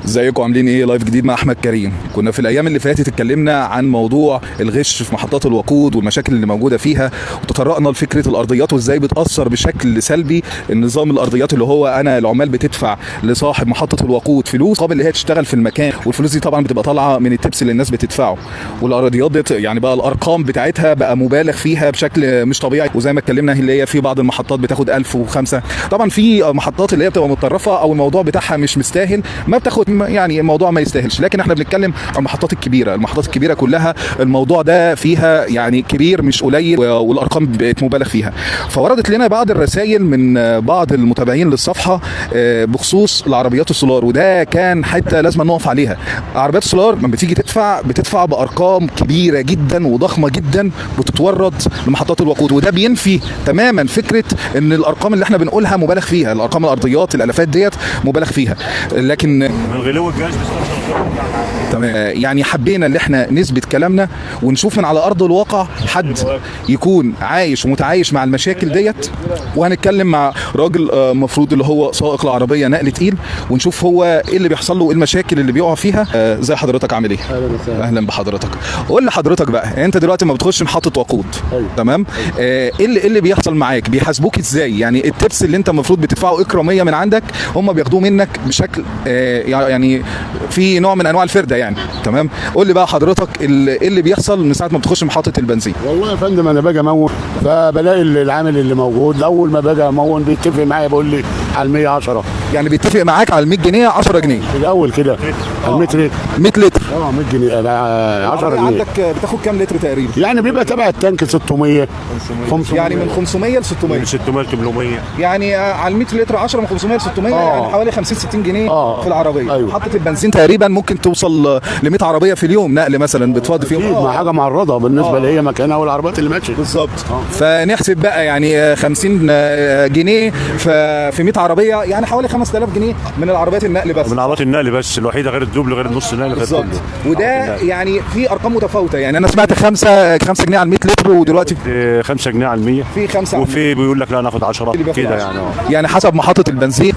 ازيكم عاملين ايه؟ لايف جديد مع احمد كريم. كنا في الايام اللي فاتت اتكلمنا عن موضوع الغش في محطات الوقود والمشاكل اللي موجوده فيها، وتطرقنا لفكره الارضيات وازاي بتاثر بشكل سلبي النظام الارضيات، اللي هو انا العمال بتدفع لصاحب محطه الوقود فلوس قبل اللي هي تشتغل في المكان، والفلوس دي طبعا بتبقى طالعه من التبس اللي الناس بتدفعه. والارضيات دي يعني بقى الارقام بتاعتها بقى مبالغ فيها بشكل مش طبيعي، وزي ما اتكلمنا اللي هي في بعض المحطات بتاخد 1005. طبعا في محطات اللي هي بتبقى متطرفه او الموضوع بتاعها مش مستاهل، ما بتاخد يعني الموضوع ما يستاهلش. لكن احنا بنتكلم عن المحطات الكبيره، المحطات الكبيره كلها الموضوع ده فيها يعني كبير مش قليل، والارقام بقت مبالغ فيها. فوردت لنا بعض الرسائل من بعض المتابعين للصفحه بخصوص العربيات السولار، وده كان حتى لازم نقف عليها. عربيات السولار لما بتيجي بتدفع بارقام كبيره جدا وضخمه جدا بتتورد لمحطات الوقود، وده بينفي تماما فكره ان الارقام اللي احنا بنقولها مبالغ فيها، الارقام الارضيات الالافات ديت مبالغ فيها. لكن من غلو الجاز تمام، يعني حبينا ان احنا نثبت كلامنا ونشوف من على ارض الواقع حد يكون عايش ومتعايش مع المشاكل ديت. وهنتكلم مع راجل المفروض اللي هو سائق العربيه نقل تقيل، ونشوف هو ايه اللي بيحصل له، ايه المشاكل اللي بيقع فيها. زي حضرتك عامل ايه؟ اهلا بحضرتك. قول لحضرتك بقى، انت دلوقتي ما بتخش محطه وقود، تمام؟ ايه اللي بيحصل معاك؟ بيحاسبوك ازاي؟ يعني التبس اللي انت المفروض بتدفعه اكراميه من عندك هم بياخدوه منك بشكل يعني في نوع من انواع الفرده يعني، تمام؟ قول لي بقى حضرتك ايه اللي بيحصل من ساعه ما بتخش محطه البنزين؟ والله يا فندم انا باجي امون، فبلاقي العامل اللي موجود اول ما باجي امون بيتفق معايا بيقول لي على 110. يعني بيتفق معاك على 100 جنيه 10 جنيه في الاول كده على 100 لتر. 100 لتر 100 جنيه 10 جنيه. عندك بتاخد كام لتر تقريبا؟ يعني بيبقى تبع التانك 600 500، يعني من 500 ل 600. من 600 ل 800 يعني على 100 لتر 10 من 500 ل 600 يعني حوالي 50 60 جنيه في العربيه. أيوة. محطه البنزين تقريبا ممكن توصل ل 100 عربيه في اليوم نقل مثلا بتفضي فيهم. مع حاجه معرضه بالنسبه لهي مكانها والعربيات اللي ماشيه بالظبط. فنحسب بقى يعني 50 جنيه في 100 عربيه، يعني حوالي 5000 جنيه من العربيات النقل بس. من عربيات النقل بس الوحيده، غير الدبل غير النص نقل بالظبط. وده يعني في ارقام متفاوته، يعني انا سمعت 5 جنيه على 100 لتر، ودلوقتي 5 جنيه على 100، في 5 وفي بيقول لك لا ناخد 10 كده يعني. يعني حسب محطه البنزين.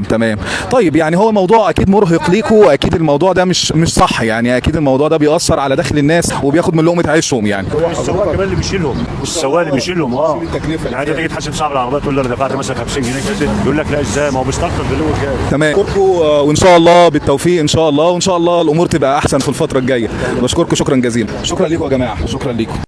تمام. طيب يعني هو موضوع اكيد مرهق ليكوا، واكيد الموضوع ده مش صح، يعني اكيد الموضوع ده بيأثر على دخل الناس وبياخد من لقمه عيشهم يعني. السواق كمان اللي بيشيلهم، السواق اللي بيشيلهم. التكلفه يعني تيجي تحاسب صاحب العربيه تقول له انا دفعت مثلا 50 جنيه كده، يقول لك لا ازاي، ما هو بيستقطب غلو الجاز. تمام. بشكركم وان شاء الله بالتوفيق ان شاء الله، وان شاء الله الامور تبقى احسن في الفتره الجايه. بشكركم شكرا جزيلا. شكرا لكم يا جماعه، شكرا لكم.